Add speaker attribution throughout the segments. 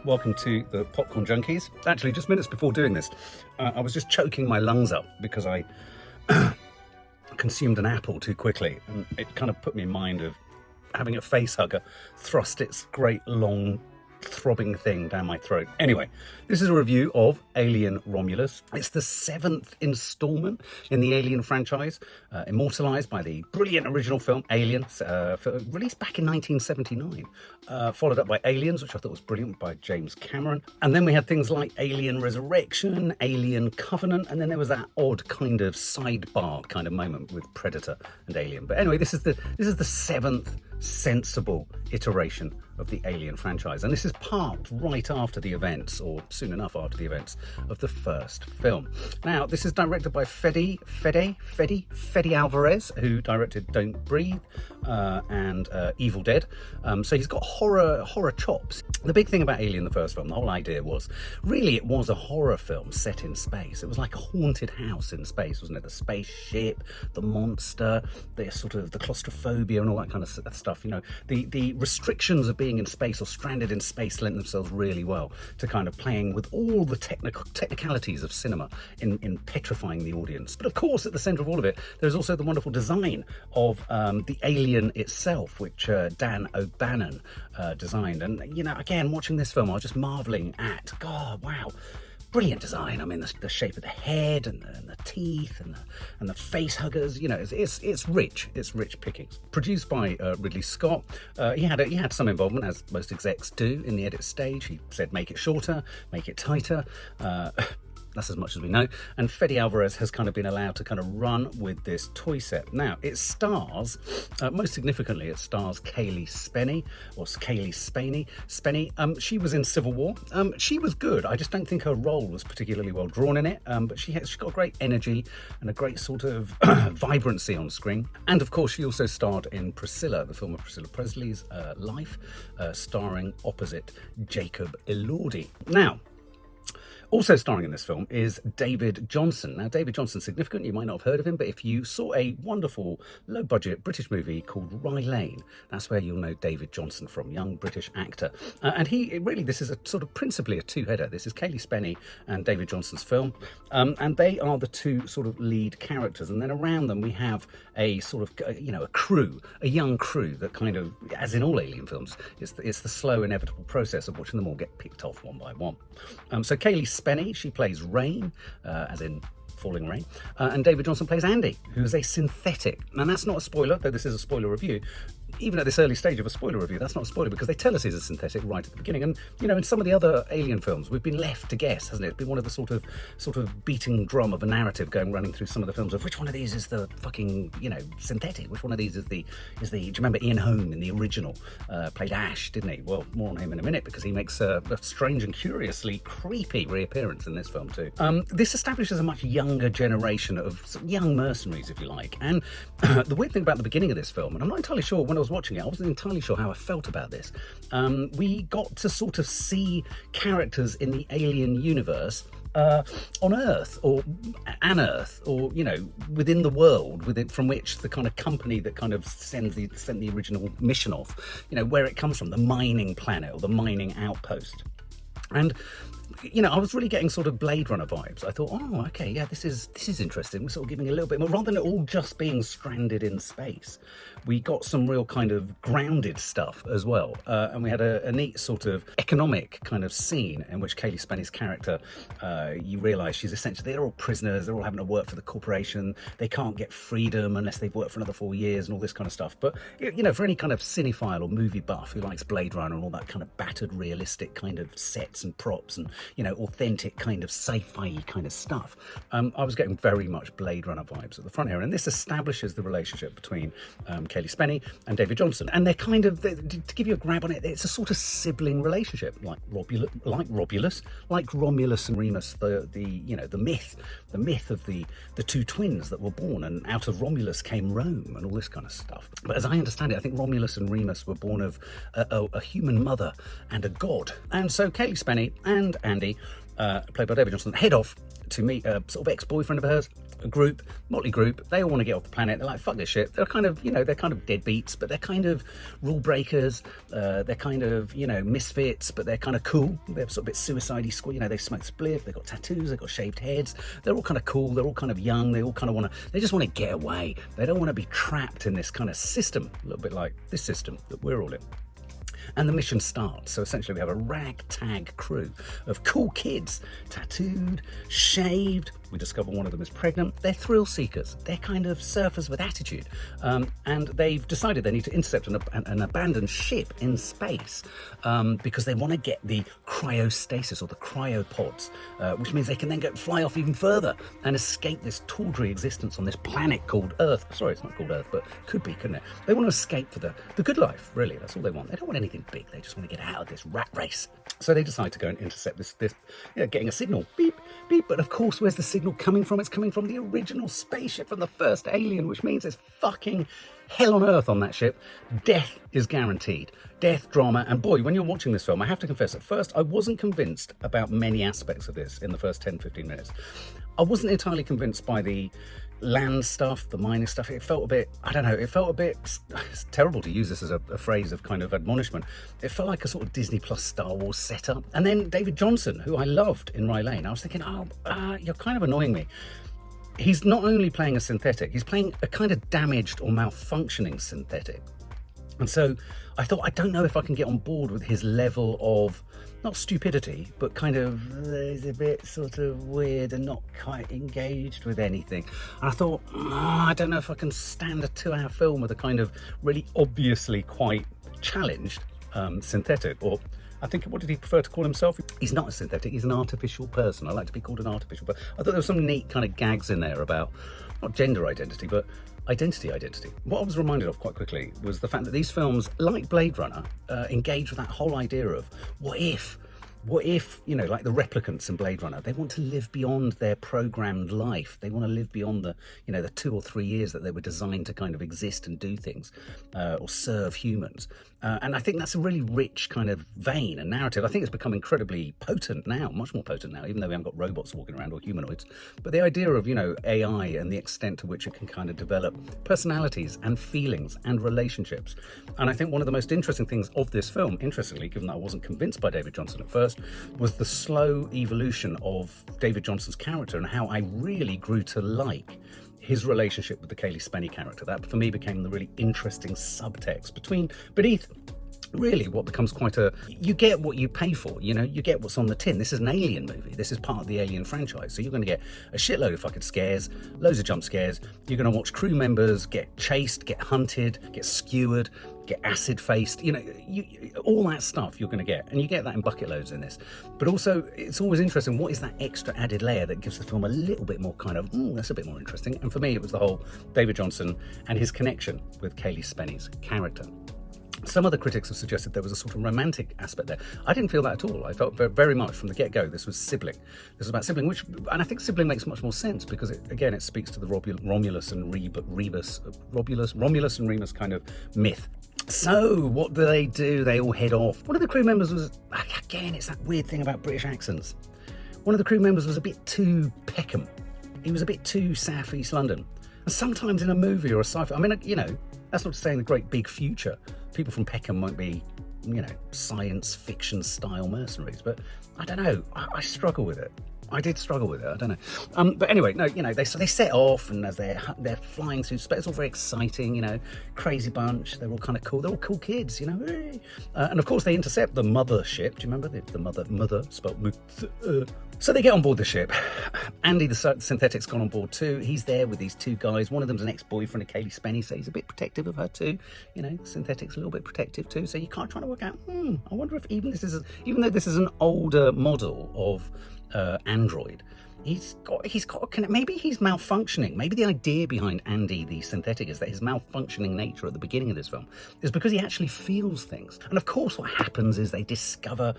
Speaker 1: welcome to the Popcorn Junkies. Actually, just minutes before doing this, I was just choking my lungs up because I consumed an apple too quickly, and it kind of put me in mind of having a face hugger thrust its great long throbbing thing down my throat. Anyway, this is a review of Alien Romulus. It's the 7th installment in the Alien franchise, immortalised by the brilliant original film Alien, released back in 1979, followed up by Aliens, which I thought was brilliant, by James Cameron. And then we had things like Alien Resurrection, Alien Covenant, and then there was that odd kind of sidebar kind of moment with Predator and Alien. But anyway, this is the 7th sensible iteration of the Alien franchise, and this is parked right after the events, or soon enough after the events, of the first film. Now, this is directed by Fede Álvarez, who directed Don't Breathe and Evil Dead. So he's got horror chops. The big thing about Alien, the first film, the whole idea was, really it was a horror film set in space. It was like a haunted house in space, wasn't it? The spaceship, the monster, the sort of the claustrophobia and all that kind of stuff. You know, the restrictions of being in space or stranded in space lent themselves really well to kind of playing with all the technicalities of cinema in petrifying the audience. But of course, at the centre of all of it, there's also the wonderful design of the alien itself, which Dan O'Bannon designed. And, you know, again, watching this film, I was just marvelling at, God, wow, brilliant design. I mean, the shape of the head and the teeth and the face huggers. You know, it's rich pickings. Produced by Ridley Scott. He had some involvement, as most execs do, in the edit stage. He said, make it shorter, make it tighter. That's as much as we know. And Fede Álvarez has kind of been allowed to kind of run with this toy set. Now, it stars, most significantly, it stars Cailee Spaeny, or Cailee Spaeny. She was in Civil War. She was good. I just don't think her role was particularly well drawn in it. But she's got great energy and a great sort of vibrancy on screen. And of course, she also starred in Priscilla, the film of Priscilla Presley's life, starring opposite Jacob Elordi. Now, also starring in this film is David Jonsson. Now, David Jonsson's significant. You might not have heard of him, but if you saw a wonderful, low-budget British movie called Rye Lane, that's where you'll know David Jonsson from, young British actor. And this is a sort of principally a two-header. This is Cailee Spaeny and David Jonsson's film, and they are the two sort of lead characters. And then around them we have a sort of, a crew, a young crew that kind of, as in all Alien films, it's the slow, inevitable process of watching them all get picked off one by one. So Cailee Spaeny, she plays Rain, as in falling rain, and David Jonsson plays Andy, who's a synthetic. And that's not a spoiler, though this is a spoiler review. Even at this early stage of a spoiler review, that's not a spoiler because they tell us he's a synthetic right at the beginning. And, you know, in some of the other Alien films, we've been left to guess, hasn't it? It's been one of the sort of beating drum of a narrative running through some of the films of which one of these is the fucking, synthetic? Which one of these is the, do you remember Ian Holm in the original played Ash, didn't he? Well, more on him in a minute because he makes a strange and curiously creepy reappearance in this film too. This establishes a much younger generation of young mercenaries, if you like. And the weird thing about the beginning of this film, and I'm not entirely sure when I was watching it, I wasn't entirely sure how I felt about this. We got to sort of see characters in the Alien universe on Earth, or an Earth, or within the world, from which the kind of company that kind of sent the original mission off, where it comes from, the mining planet or the mining outpost. And I was really getting sort of Blade Runner vibes. I thought, oh, okay, yeah, this is interesting. We're sort of giving a little bit more, rather than it all just being stranded in space. We got some real kind of grounded stuff as well. And we had a neat sort of economic kind of scene in which Cailee Spaeny's character, you realise she's essentially, they're all prisoners, they're all having to work for the corporation, they can't get freedom unless they've worked for another 4 years and all this kind of stuff. But, for any kind of cinephile or movie buff who likes Blade Runner and all that kind of battered, realistic kind of sets and props and, authentic kind of sci-fi kind of stuff, I was getting very much Blade Runner vibes at the front here. And this establishes the relationship between Cailee Spaeny and David Jonsson. And they're kind of, to give you a grab on it, it's a sort of sibling relationship, like Romulus and Remus, the myth of the two twins that were born, and out of Romulus came Rome and all this kind of stuff. But as I understand it, I think Romulus and Remus were born of a human mother and a god. And so Cailee Spaeny and Andy, played by David Jonsson, head off to meet a sort of ex-boyfriend of hers, a group, motley group. They all want to get off the planet. They're like, fuck this shit. They're kind of, they're kind of deadbeats, but they're kind of rule breakers. They're kind of, misfits, but they're kind of cool. They're sort of a bit suicide-y, they smoke spliff, they've got tattoos, they've got shaved heads. They're all kind of cool. They're all kind of young. They all kind of they just want to get away. They don't want to be trapped in this kind of system, a little bit like this system that we're all in. And the mission starts. So essentially we have a ragtag crew of cool kids, tattooed, shaved. We discover one of them is pregnant. They're thrill seekers. They're kind of surfers with attitude. And they've decided they need to intercept an abandoned ship in space because they want to get the cryostasis or the cryopods, which means they can then fly off even further and escape this tawdry existence on this planet called Earth. Sorry, it's not called Earth, but could be, couldn't it? They want to escape for the good life, really. That's all they want. They don't want anything big. They just want to get out of this rat race. So they decide to go and intercept this getting a signal. Beep, beep. But of course, where's the signal coming from? It's coming from the original spaceship from the first Alien, which means there's fucking hell on earth on that ship. Death is guaranteed. Death, drama, and boy, when you're watching this film, I have to confess, at first, I wasn't convinced about many aspects of this in the first 10, 15 minutes. I wasn't entirely convinced by the land stuff, the mining stuff. It felt a bit, I don't know, it felt a bit, it's terrible to use this as a phrase of kind of admonishment. It felt like a sort of Disney plus Star Wars setup. And then David Jonsson, who I loved in Rye Lane, I was thinking, you're kind of annoying me. He's not only playing a synthetic, he's playing a kind of damaged or malfunctioning synthetic. And so I thought, I don't know if I can get on board with his level of, not stupidity, but kind of, he's a bit sort of weird and not quite engaged with anything. And I thought, I don't know if I can stand a 2-hour film with a kind of really obviously quite challenged synthetic, or I think, what did he prefer to call himself? He's not a synthetic, he's an artificial person. I like to be called an artificial, but I thought there were some neat kind of gags in there about, not gender identity, but identity. What I was reminded of quite quickly was the fact that these films, like Blade Runner, engage with that whole idea of what if, like the replicants in Blade Runner, they want to live beyond their programmed life. They want to live beyond the 2 or 3 years that they were designed to kind of exist and do things or serve humans. And I think that's a really rich kind of vein and narrative. I think it's become incredibly potent now, much more potent now, even though we haven't got robots walking around or humanoids. But the idea of, AI and the extent to which it can kind of develop personalities and feelings and relationships. And I think one of the most interesting things of this film, interestingly, given that I wasn't convinced by David Jonsson at first, was the slow evolution of David Jonsson's character and how I really grew to like his relationship with the Cailee Spaeny character. That, for me, became the really interesting subtext beneath really what becomes quite you get what you pay for, you get what's on the tin. This is an Alien movie. This is part of the Alien franchise. So you're going to get a shitload of fucking scares, loads of jump scares. You're going to watch crew members get chased, get hunted, get skewered, get acid-faced, all that stuff you're going to get. And you get that in bucket loads in this. But also, it's always interesting, what is that extra added layer that gives the film a little bit more kind of, that's a bit more interesting. And for me, it was the whole David Jonsson and his connection with Cailee Spaeny's character. Some other critics have suggested there was a sort of romantic aspect there. I didn't feel that at all. I felt very much from the get-go this was sibling. This was about sibling, and I think sibling makes much more sense because it speaks to the Romulus and Remus kind of myth. So what do? They all head off. One of the crew members was, again, it's that weird thing about British accents. One of the crew members was a bit too Peckham. He was a bit too South East London. And sometimes in a movie or a sci-fi, that's not to say in the great big future, people from Peckham might be, science fiction style mercenaries, but I don't know. I struggle with it. I did struggle with it. I don't know. But anyway, no, they set off, and as they're flying through space, it's all very exciting, crazy bunch. They're all kind of cool. They're all cool kids, and of course they intercept the mother ship. Do you remember the mother spelled So they get on board the ship. Andy, the synthetic's gone on board too. He's there with these two guys. One of them's an ex-boyfriend of Cailee Spaeny, so he's a bit protective of her too. Synthetic's a little bit protective too. So you can't try to work out, I wonder if even though this is an older model of android, maybe he's malfunctioning. Maybe the idea behind Andy the synthetic is that his malfunctioning nature at the beginning of this film is because he actually feels things. And of course what happens is they discover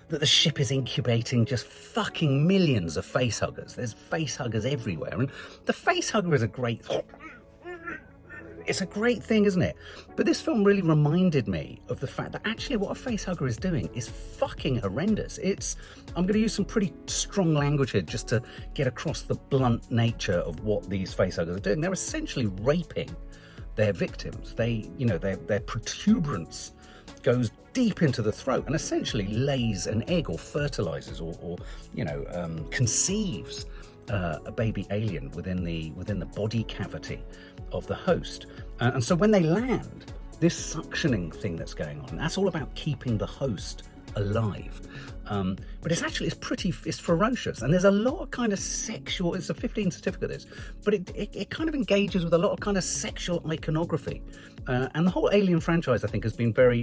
Speaker 1: that the ship is incubating just fucking millions of facehuggers. There's facehuggers everywhere, and the facehugger is a great it's a great thing, isn't it? But this film really reminded me of the fact that actually what a facehugger is doing is fucking horrendous. I'm going to use some pretty strong language here just to get across the blunt nature of what these facehuggers are doing. They're essentially raping their victims. Their protuberance goes deep into the throat and essentially lays an egg or fertilizes or conceives a baby alien within the body cavity of the host. And so when they land, this suctioning thing that's going on, that's all about keeping the host alive. But it's ferocious, and there's a lot of kind of sexual, it's a 15 certificate this, but it kind of engages with a lot of kind of sexual iconography. And the whole Alien franchise, I think, has been very,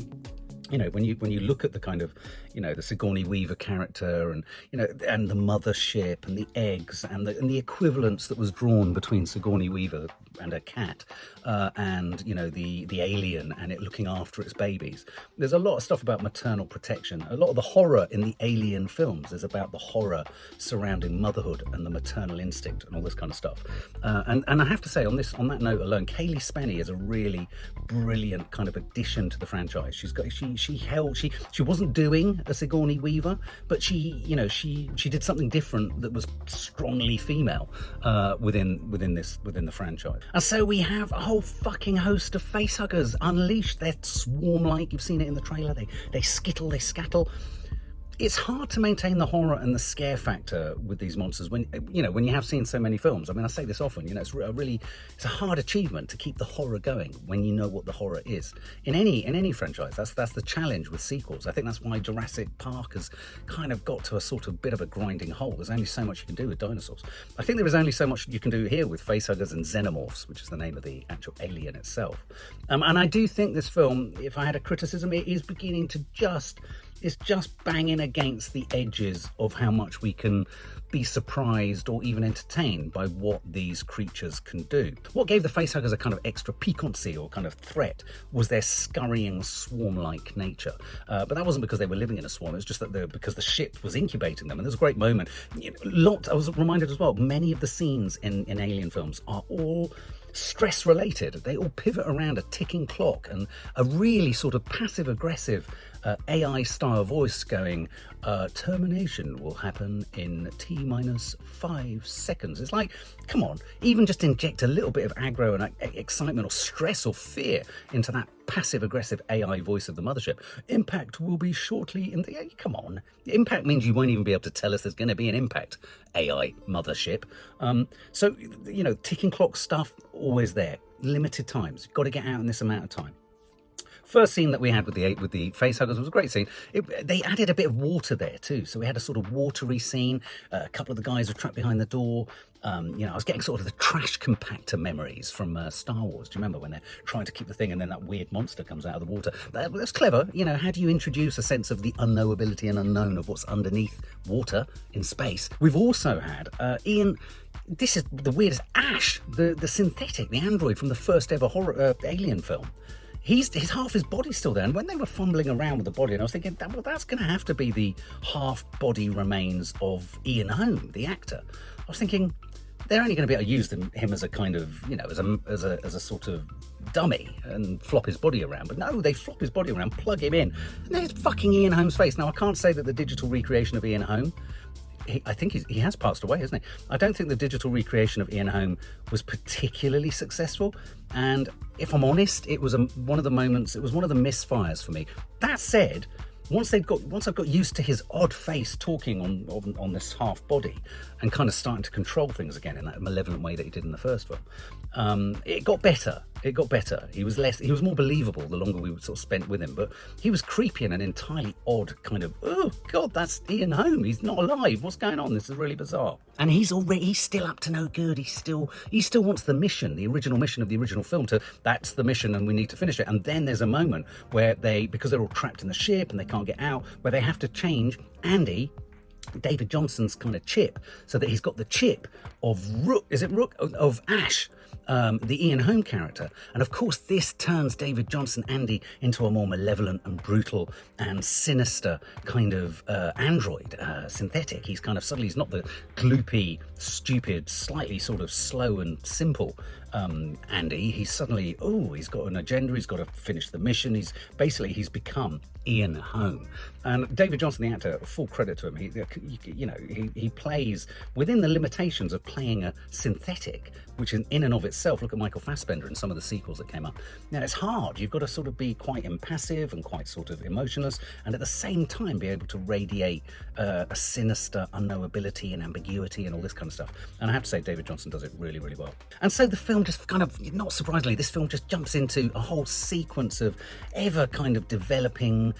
Speaker 1: when you look at the kind of, the Sigourney Weaver character and, and the mothership and the eggs and the equivalence that was drawn between Sigourney Weaver and her cat and, the alien and it looking after its babies. There's a lot of stuff about maternal protection. A lot of the horror in the Alien films is about the horror surrounding motherhood and the maternal instinct and all this kind of stuff. And I have to say, on that note alone, Cailee Spaeny is a really brilliant kind of addition to the franchise. She wasn't doing a Sigourney Weaver, but she did something different that was strongly female within the franchise. And so we have a whole fucking host of facehuggers unleashed. They're swarm-like. You've seen it in the trailer. They skittle, they scattle. It's hard to maintain the horror and the scare factor with these monsters when you have seen so many films. I mean, I say this often, it's a hard achievement to keep the horror going when you know what the horror is. In any franchise, that's the challenge with sequels. I think that's why Jurassic Park has kind of got to a sort of bit of a grinding halt. There's only so much you can do with dinosaurs. I think there is only so much you can do here with facehuggers and xenomorphs, which is the name of the actual alien itself. And I do think this film, if I had a criticism, it is beginning to it's just banging against the edges of how much we can be surprised or even entertained by what these creatures can do. What gave the facehuggers a kind of extra piquancy or kind of threat was their scurrying swarm-like nature. But that wasn't because they were living in a swarm, it was just that because the ship was incubating them. And there was a great moment. I was reminded as well, many of the scenes in Alien films are all stress related. They all pivot around a ticking clock and a really sort of passive aggressive AI style voice going, termination will happen in T-5 seconds. It's like, come on, even just inject a little bit of aggro and excitement or stress or fear into that passive aggressive AI voice of the mothership. Impact will be shortly in the... Come on. Impact means you won't even be able to tell us there's going to be an impact, AI mothership. So, ticking clock stuff, always there. Limited times. You've got to get out in this amount of time. First scene that we had with the facehuggers was a great scene. They added a bit of water there too, so we had a sort of watery scene. A couple of the guys were trapped behind the door. I was getting sort of the trash compactor memories from Star Wars. Do you remember when they're trying to keep the thing and then that weird monster comes out of the water? That's clever. How do you introduce a sense of the unknowability and unknown of what's underneath water in space? We've also had Ian... This is the weirdest. Ash, the synthetic, the android from the first ever horror Alien film. Half his body's still there, and when they were fumbling around with the body, and I was thinking, that's going to have to be the half-body remains of Ian Holm, the actor. I was thinking, they're only going to be able to use him as a kind of, as a sort of dummy and flop his body around. But no, they flop his body around, plug him in, and there's fucking Ian Holm's face. Now, I can't say that the digital recreation of Ian Holm, I think he has passed away, hasn't he? I don't think the digital recreation of Ian Holm was particularly successful. And if I'm honest, it was one of the misfires for me. That said, once I've got used to his odd face talking on this half body and kind of starting to control things again in that malevolent way that he did in the first film, it got better. He was more believable the longer we sort of spent with him, but he was creepy in an entirely odd kind of, oh God, that's Ian Holm. He's not alive. What's going on? This is really bizarre. And he's still up to no good. He still wants the mission, the original mission of the original film that's the mission and we need to finish it. And then there's a moment where because they're all trapped in the ship and they can't get out, where they have to change David Jonsson's kind of chip so that he's got the chip of Rook. Is it Rook? Of Ash. the Ian Holm character. And of course, this turns David Jonsson, Andy, into a more malevolent and brutal and sinister kind of android, synthetic. He's kind of suddenly, he's not the gloopy, stupid, slightly sort of slow and simple Andy. He's suddenly, he's got an agenda, he's got to finish the mission. He's become Ian Holm. And David Jonsson, the actor, full credit to him. He plays within the limitations of playing a synthetic, which in and of itself, look at Michael Fassbender and some of the sequels that came up. Now, it's hard. You've got to sort of be quite impassive and quite sort of emotionless, and at the same time be able to radiate a sinister unknowability and ambiguity and all this kind of stuff. And I have to say, David Jonsson does it really, really well. And so the film just kind of, not surprisingly, this film just jumps into a whole sequence of ever kind of developing,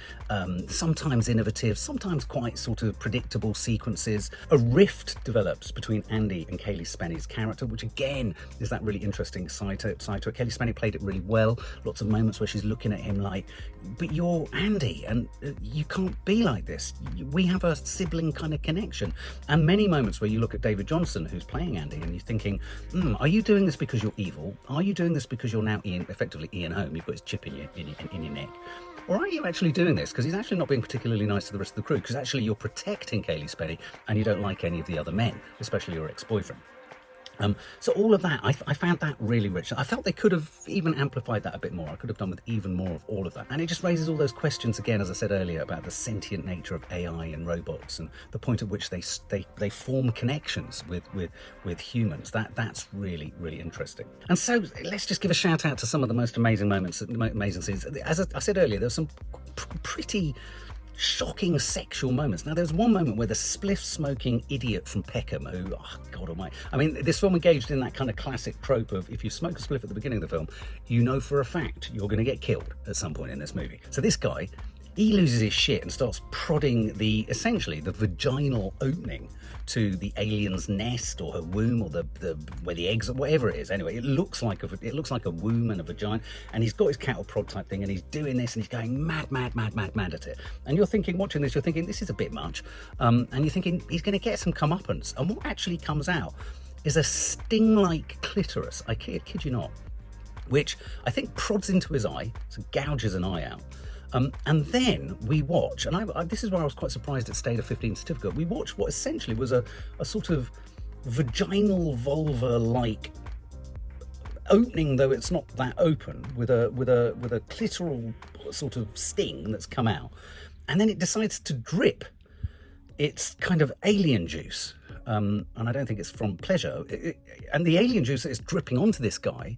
Speaker 1: sometimes innovative, sometimes quite sort of predictable sequences. A rift develops between Andy and Cailee Spaeny's character, which again is that really interesting side to it. Cailee Spaeny played it really well. Lots of moments where she's looking at him like, but you're Andy and you can't be like this. We have a sibling kind of connection. And many moments where you look at David Jonsson, who's playing Andy, and you're thinking, are you doing this because you're evil? Are you doing this because you're now effectively Ian Holm? You've got his chip in your neck. Or are you actually doing this because he's actually not being particularly nice to the rest of the crew, because actually you're protecting Cailee Spaeny and you don't like any of the other men, especially your ex-boyfriend? So all of that, I found that really rich. I felt they could have even amplified that a bit more. I could have done with even more of all of that. And it just raises all those questions again, as I said earlier, about the sentient nature of AI and robots and the point at which they form connections with humans. That's really, really interesting. And so let's just give a shout out to some of the most amazing moments, amazing scenes. As I said earlier, there's some pretty shocking sexual moments. Now, there's one moment where the spliff-smoking idiot from Peckham, who, oh, God almighty, I mean, this film engaged in that kind of classic trope of if you smoke a spliff at the beginning of the film, you know for a fact you're going to get killed at some point in this movie. So this guy, he loses his shit and starts prodding essentially the vaginal opening to the alien's nest or her womb, or the where the eggs, or whatever it is. Anyway, it looks like a womb and a vagina, and he's got his cattle prod type thing, and he's doing this, and he's going mad at it. And you're thinking, watching this, you're thinking, this is a bit much, and you're thinking he's going to get some comeuppance. And what actually comes out is a sting-like clitoris. I kid you not, which I think prods into his eye, so gouges an eye out. And then we watch, and this is where I was quite surprised it stayed a 15 certificate. We watched what essentially was a sort of vaginal vulva-like opening, though it's not that open, with a clitoral sort of sting that's come out, and then it decides to drip its kind of alien juice. And I don't think it's from pleasure. And the alien juice that is dripping onto this guy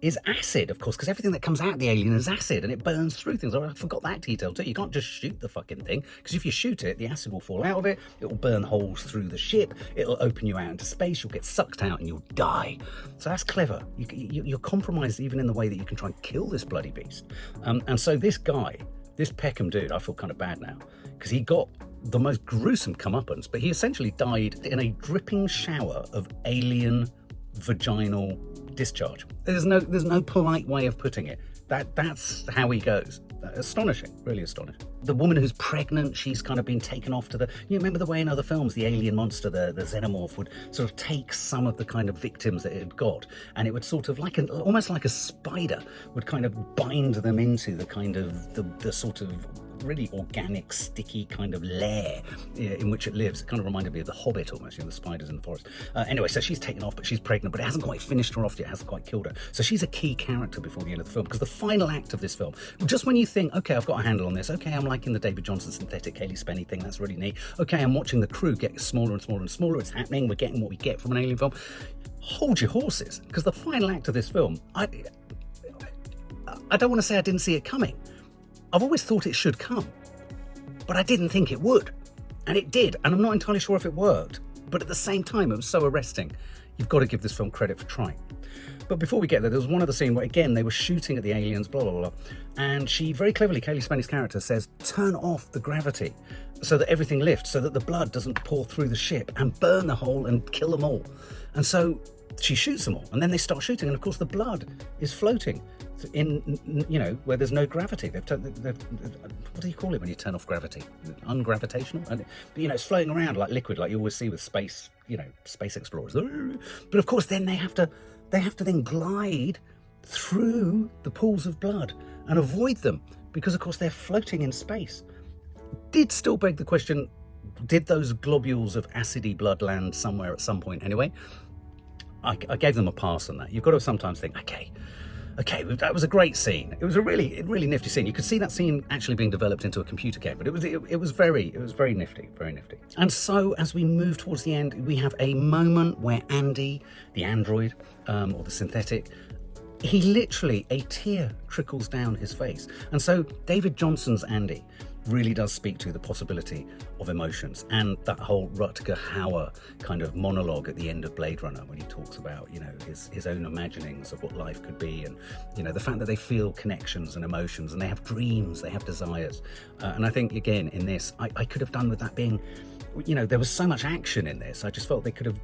Speaker 1: is acid, of course, because everything that comes out of the alien is acid, and it burns through things. I forgot that detail too. You can't just shoot the fucking thing, because if you shoot it, the acid will fall out of it, it will burn holes through the ship, it'll open you out into space, you'll get sucked out and you'll die. So that's clever. You're compromised even in the way that you can try and kill this bloody beast. And so this guy, this Peckham dude, I feel kind of bad now, because he got the most gruesome comeuppance, but he essentially died in a dripping shower of alien vaginal discharge. There's no polite way of putting it. That's how he goes. Astonishing, really astonishing. The woman who's pregnant, she's kind of been taken off to you remember the way in other films the alien monster, the xenomorph, would sort of take some of the kind of victims that it had got, and it would sort of almost like a spider would kind of bind them into the kind of the sort of really organic, sticky kind of lair in which it lives. It kind of reminded me of The Hobbit almost, the spiders in the forest. Anyway, so she's taken off, but she's pregnant, but it hasn't quite finished her off yet, it hasn't quite killed her. So she's a key character before the end of the film, because the final act of this film, just when you think, okay, I've got a handle on this, okay, I'm liking the David Jonsson synthetic Cailee Spaeny thing, that's really neat, okay, I'm watching the crew get smaller and smaller and smaller, it's happening, we're getting what we get from an alien film. Hold your horses, because the final act of this film, I don't want to say I didn't see it coming. I've always thought it should come, but I didn't think it would. And it did, and I'm not entirely sure if it worked, but at the same time, it was so arresting. You've got to give this film credit for trying. But before we get there was one other scene where, again, they were shooting at the aliens, blah, blah, blah, and she very cleverly, Cailee Spaeny's character, says, turn off the gravity so that everything lifts, so that the blood doesn't pour through the ship and burn the hole and kill them all. And so she shoots them all, and then they start shooting, and of course the blood is floating in, where there's no gravity. What do you call it when you turn off gravity? Ungravitational? But, it's floating around like liquid, like you always see with space, space explorers. But of course then they have to they have to then glide through the pools of blood and avoid them because, of course, they're floating in space. Did still beg the question, did those globules of acidy blood land somewhere at some point anyway? I gave them a pass on that. You've got to sometimes think, okay, that was a great scene. It was a really nifty scene. You could see that scene actually being developed into a computer game, but it was very nifty, very nifty. And so as we move towards the end, we have a moment where Andy, the android, or the synthetic, he literally, a tear trickles down his face. And so David Jonsson's Andy really does speak to the possibility of emotions, and that whole Rutger Hauer kind of monologue at the end of Blade Runner when he talks about, you know, his own imaginings of what life could be, and, you know, the fact that they feel connections and emotions, and they have dreams, they have desires. And I think, again, in this, I could have done with that being, you know, there was so much action in this. I just felt they could have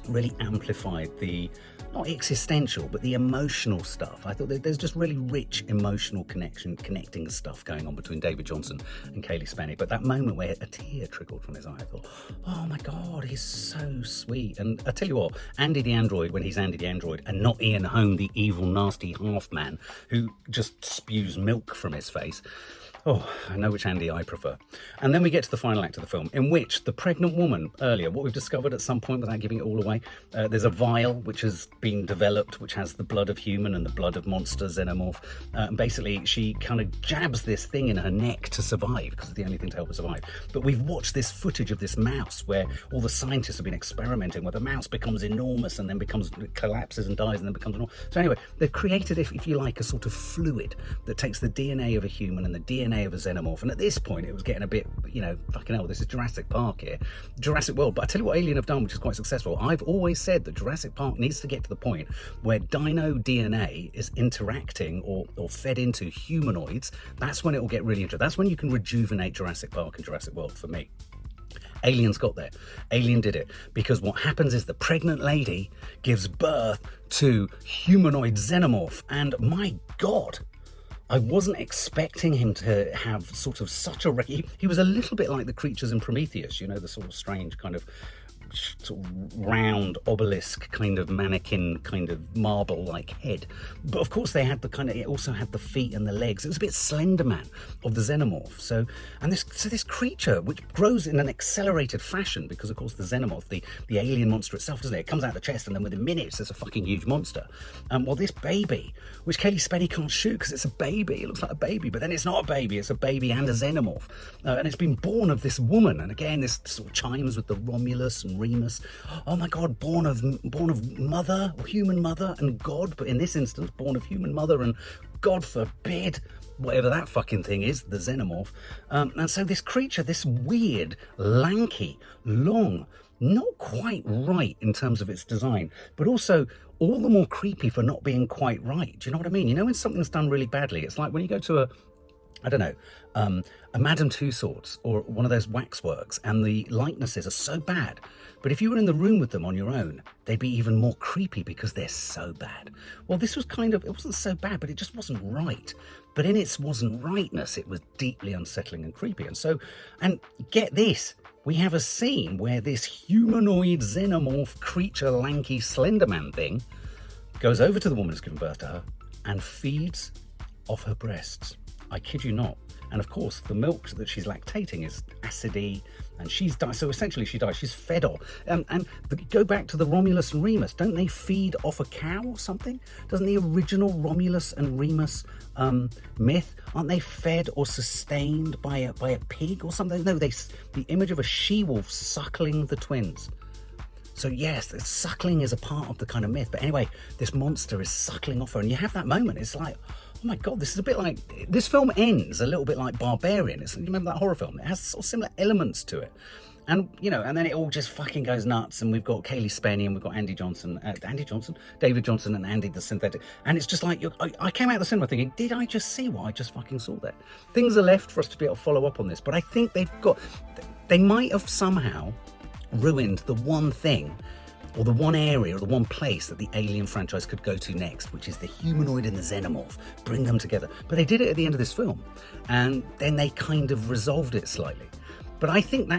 Speaker 1: really amplified the, not existential, but the emotional stuff. I thought that there's just really rich emotional connecting stuff going on between David Jonsson and Cailee Spaeny. But that moment where a tear trickled from his eye, I thought, oh my God, he's so sweet. And I tell you what, Andy the android, when he's Andy the android, and not Ian Holm, the evil, nasty half-man who just spews milk from his face, oh, I know which Andy I prefer. And then we get to the final act of the film, in which the pregnant woman, earlier, what we've discovered at some point without giving it all away, there's a vial which has been developed, which has the blood of human and the blood of monster xenomorph. And basically, she kind of jabs this thing in her neck to survive, because it's the only thing to help her survive. But we've watched this footage of this mouse where all the scientists have been experimenting, where the mouse becomes enormous and then collapses and dies and then becomes enormous. So anyway, they've created, if you like, a sort of fluid that takes the DNA of a human and the DNA of a xenomorph, and at this point it was getting a bit, you know, fucking hell, this is Jurassic Park here, Jurassic World. But I tell you what Alien have done, which is quite successful. I've always said that Jurassic Park needs to get to the point where dino DNA is interacting or fed into humanoids. That's when it will get really interesting. That's when you can rejuvenate Jurassic Park and Jurassic World for me. Alien's got there. Alien did it, because what happens is the pregnant lady gives birth to humanoid xenomorph, and my God, I wasn't expecting him to have sort of such a... He was a little bit like the creatures in Prometheus, you know, the sort of strange kind of sort of round obelisk kind of mannequin kind of marble-like head. But of course they had the kind of... It also had the feet and the legs. It was a bit Slender Man of the xenomorph. So this creature, which grows in an accelerated fashion, because of course the xenomorph, the alien monster itself, doesn't it? It comes out of the chest and then within minutes there's a fucking huge monster. Well, this baby, which Cailee Spaeny can't shoot because it's a baby, it looks like a baby, but then it's not a baby, it's a baby and a xenomorph. And it's been born of this woman, and again this sort of chimes with the Romulus and Remus. Oh my God, born of mother, human mother and God, but in this instance born of human mother and, God forbid, whatever that fucking thing is, the xenomorph. And so this creature, this weird, lanky, long, not quite right in terms of its design, but also all the more creepy for not being quite right. Do you know what I mean? You know when something's done really badly, it's like when you go to a Madame Tussauds or one of those waxworks and the likenesses are so bad, but if you were in the room with them on your own, they'd be even more creepy because they're so bad. Well, this was kind of, it wasn't so bad, but it just wasn't right. But in its wasn't rightness, it was deeply unsettling and creepy. And so, and get this, we have a scene where this humanoid xenomorph creature, lanky Slenderman thing, goes over to the woman who's given birth to her and feeds off her breasts. I kid you not. And of course, the milk that she's lactating is acidy, and she's died. So essentially, she dies. She's fed off. Go back to the Romulus and Remus. Don't they feed off a cow or something? Doesn't the original Romulus and Remus myth, aren't they fed or sustained by a pig or something? No, the image of a she-wolf suckling the twins. So yes, suckling is a part of the kind of myth. But anyway, this monster is suckling off her, and you have that moment. It's like, oh my God, this is a bit like... This film ends a little bit like Barbarian. You remember that horror film? It has sort of similar elements to it. And, you know, and then it all just fucking goes nuts, and we've got Cailee Spaeny and we've got David Jonsson and Andy the synthetic. And it's just like, I came out of the cinema thinking, did I just see what I just fucking saw there? Things are left for us to be able to follow up on this, but I think they might have somehow ruined the one thing, or the one area, or the one place that the Alien franchise could go to next, which is the humanoid and the xenomorph. Bring them together. But they did it at the end of this film, and then they kind of resolved it slightly. But I think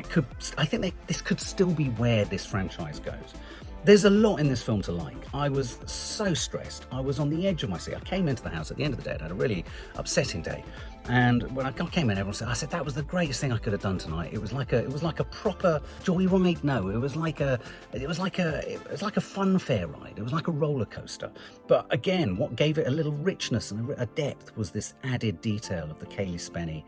Speaker 1: this could still be where this franchise goes. There's a lot in this film to like. I was so stressed. I was on the edge of my seat. I came into the house at the end of the day and had a really upsetting day. And when I came in, everyone said, that was the greatest thing I could have done tonight. It was like a proper joyride. No, it was like a fun fair ride. It was like a roller coaster. But again, what gave it a little richness and a depth was this added detail of the Cailee Spaeny,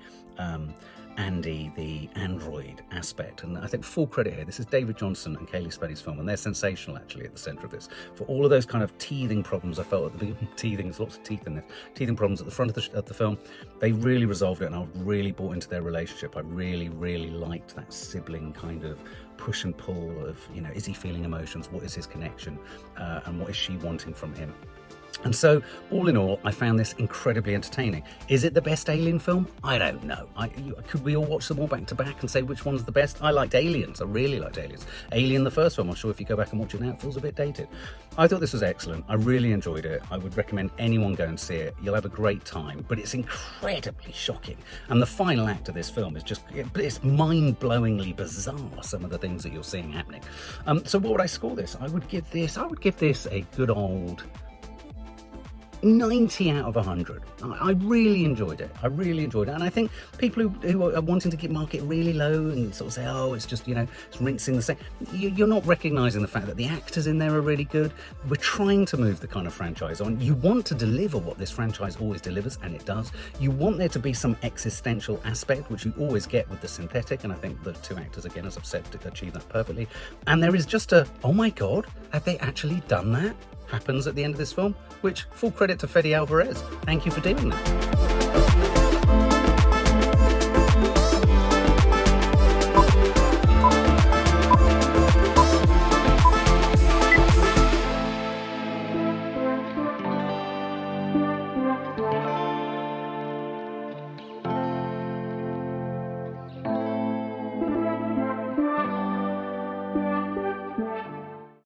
Speaker 1: Andy, the android aspect. And I think full credit here, this is David Jonsson and Cailee Spaeny's film, and they're sensational actually at the centre of this. For all of those kind of teething problems I felt at the beginning, there's lots of teeth in this, teething problems at the front of the film, they really resolved it, and I was really bought into their relationship. I really, really liked that sibling kind of push and pull of, is he feeling emotions? What is his connection? And what is she wanting from him? And so, all in all, I found this incredibly entertaining. Is it the best Alien film? I don't know. Could we all watch them all back to back and say which one's the best? I liked Aliens. I really liked Aliens. Alien, the first film, I'm sure if you go back and watch it now, it feels a bit dated. I thought this was excellent. I really enjoyed it. I would recommend anyone go and see it. You'll have a great time, but it's incredibly shocking. And the final act of this film is it's mind-blowingly bizarre, some of the things that you're seeing happening. So what would I score this? I would give this a good old 90 out of 100. I really enjoyed it. And I think people who are wanting to keep market really low and sort of say, oh, it's just, it's rinsing the same. You're not recognising the fact that the actors in there are really good. We're trying to move the kind of franchise on. You want to deliver what this franchise always delivers, and it does. You want there to be some existential aspect, which you always get with the synthetic, and I think the two actors, again, as I've said, achieve that perfectly. And there is just oh my God, have they actually done that? Happens at the end of this film, which full credit to Fede Álvarez. Thank you for doing that.